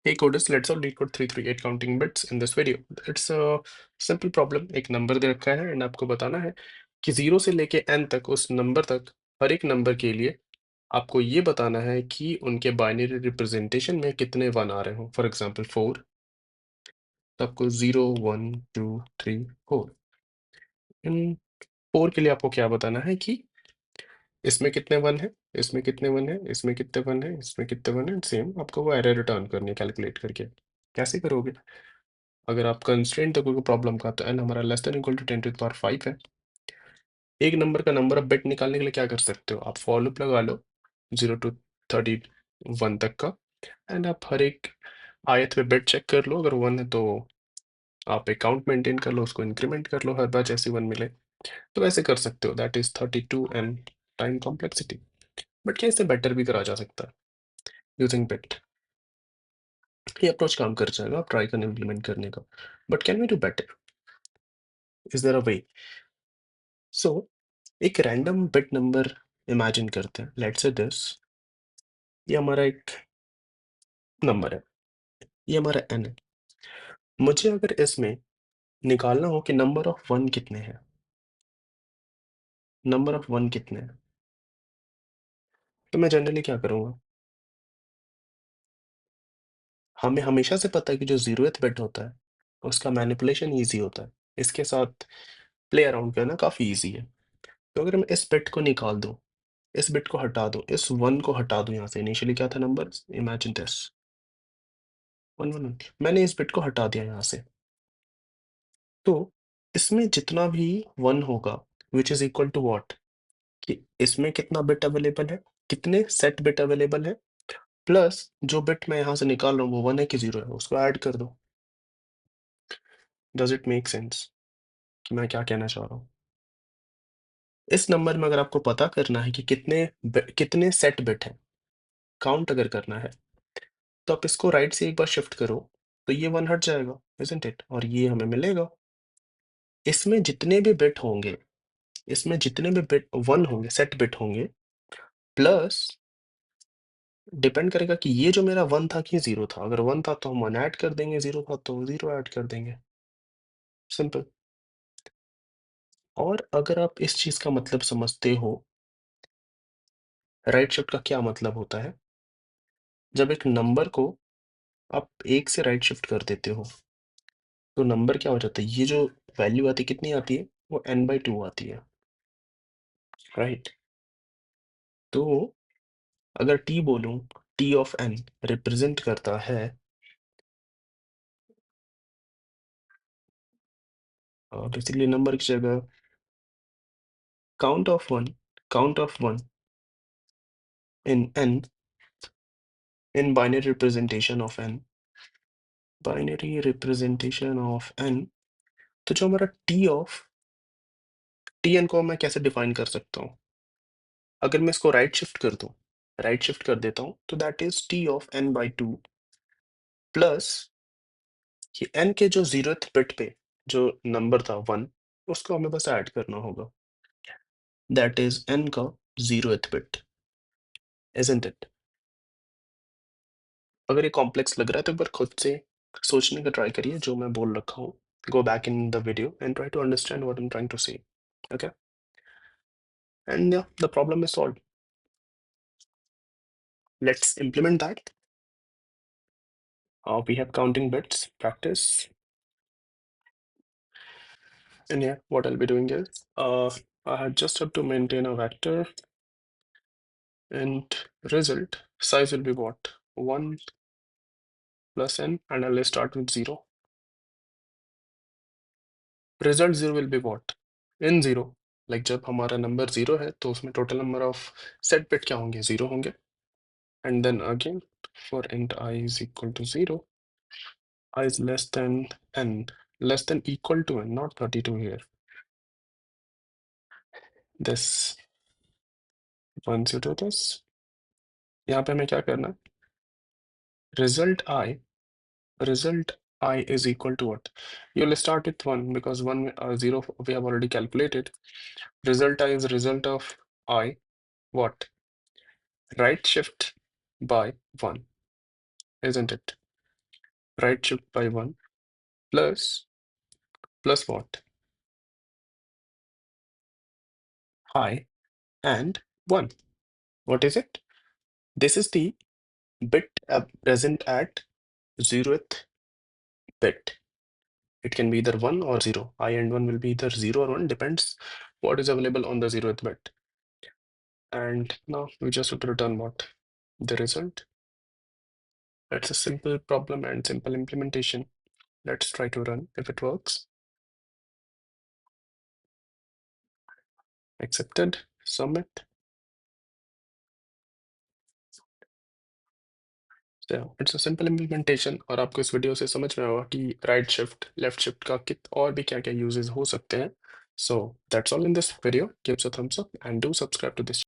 Hey coders, let's all decode 338 counting bits in this video. It's a simple problem. एक number दे रखा है and आपको बताना है कि 0 से लेके n तक उस नंबर तक हर एक नंबर के लिए आपको ये बताना है कि उनके बाइनरी रिप्रेजेंटेशन में कितने 1 आ रहे हो। फॉर एग्जांपल 4, तो आपको 0 1 2 3 4। इन 4 के लिए आपको क्या बताना है कि इसमें कितने 1 है, इसमें कितने 1 है, इसमें कितने 1 है, इसमें कितने 1 है। सेम आपको वो एरर रिटर्न करनी है कैलकुलेट करके। कैसे करोगे? अगर आप कंस्ट्रेंट देखोगे प्रॉब्लम का, तो n हमारा less than equal to 10 to the power 5 है। एक नंबर का नंबर ऑफ बिट निकालने के लिए क्या कर सकते हो, आप फॉर लूप लगा लो 0 टू 31 तक का, एंड आप हर एक आयत पे बिट चेक कर लो। अगर 1 है तो आप एक काउंट मेंटेन कर लो, उसको इंक्रीमेंट कर लो हर बार जैसे 1 मिले। तो वैसे कर सकते हो। That is 32n time complexity. But क्या इससे बेटर भी करा जा सकता है यूजिंग बिट? ये अप्रोच काम कर जाएगा, आप ट्राई करना इम्प्लीमेंट करने का। But can we do better? Is there a way? So एक रैंडम बिट नंबर इमेजिन करते हैं। लेट्स से दिस, ये हमारा एक नंबर है, ये हमारा n है। मुझे अगर इसमें निकालना हो कि नंबर ऑफ 1 कितने हैं, नंबर ऑफ 1 कितने हैं, तो मैं जनरली क्या करूँगा? हमें हमेशा से पता है कि जो 0th बिट होता है, उसका मैनिपुलेशन ईज़ी होता है। इसके साथ प्ले अराउंड करना काफ़ी ईज़ी है। तो अगर मैं इस बिट को निकाल दूँ, इस बिट को हटा दूँ, इस 1 को हटा दूँ यहाँ से, इनिशियली क्या था नंबर? Imagine this 1 1 1। मैंने इस बिट को हटा दिया यहाँ से। तो इसमें जितना भी 1 होगा, which is equal to what? कि इसमें कितना बिट अवेलेबल है, कितने सेट बिट अवेलेबल है, प्लस जो बिट मैं यहाँ से निकाल रहा हूँ वो 1 है कि 0 है, उसको ऐड कर दो। डज़ इट मेक सेंस कि मैं क्या कहना चाह रहा हूँ? इस नंबर में अगर आपको पता करना है कि कितने सेट बिट हैं, काउंट अगर करना है, तो आप इसको राइट से एक बार शिफ्ट करो, तो ये 1 हट जाएगा, इज़न्ट इट? और ये हमें मिलेगा। इसमें जितने भी बिट होंगे, इसमें जितने भी बिट 1 होंगे, सेट बिट होंगे, प्लस डिपेंड करेगा कि ये जो मेरा 1 था कि 0 था। अगर 1 था तो हम 1 ऐड कर देंगे, 0 था तो 0 ऐड कर देंगे। सिंपल। और अगर आप इस चीज़ का मतलब समझते हो, राइट शिफ्ट का क्या मतलब होता है? जब एक नंबर को आप 1 से राइट शिफ्ट कर देते हो, तो नंबर क्या हो जाता है? ये जो वैल्यू आती है कितनी आती है? वो n/2 आती है, राइट? तो अगर t बोलूँ, t ऑफ n रिप्रेजेंट करता है बेसिकली नंबर की जगह count of 1, count of 1 in n, in binary representation of n, binary representation of n। तो जो हमारा tn को मैं कैसे डिफाइन कर सकता हूँ? अगर मैं इसको राइट शिफ्ट कर दूँ, राइट शिफ्ट कर देता हूँ, तो that is t of n/2 plus ये n के जो 0th बिट पे जो नंबर था 1, उसको हमें बस ऐड करना होगा। दैट इज़ n का 0th बिट, इज़न्ट इट? अगर ये कॉम्प्लेक्स लग रहा है तो एक बार खुद से सोचने का ट्राई करिए जो मैं बोल रखा हूँ। Go back in the video and try to understand what I'm trying to say. Okay? And yeah, the problem is solved. Let's implement that. We have counting bits practice. And yeah, what I'll be doing is I just have to maintain a vector and result size will be what? 1 plus n, and I'll start with 0. Result 0 will be what? In 0. Like जब हमारा number 0 है तो उसमें total number of set bit क्या होंगे? 0 होंगे. And then again for int I is equal to 0, I is less than n, less than equal to n, not 32 here. This, once you do this, यहाँ पे हमें क्या करना है? Result I is equal to what? You'll start with 1 because 1 0 we have already calculated. Result I is result of I, what? Right shift by 1, isn't it? right shift by 1 plus what? High and 1. What is it? This is the bit present at 0th bit. It can be either 1 or 0. I and 1 will be either 0 or 1, depends what is available on the 0th bit. And now we just have to return what? The result. It's a simple problem and simple implementation. Let's try to run if it works. Accepted. Submit. So it's a simple implementation और आपको इस video से समझ में आएगा कि right shift left shift का कित और भी क्या क्या यूजेस हो सकते हैं. So that's all in this video. Give us a thumbs up and do subscribe to this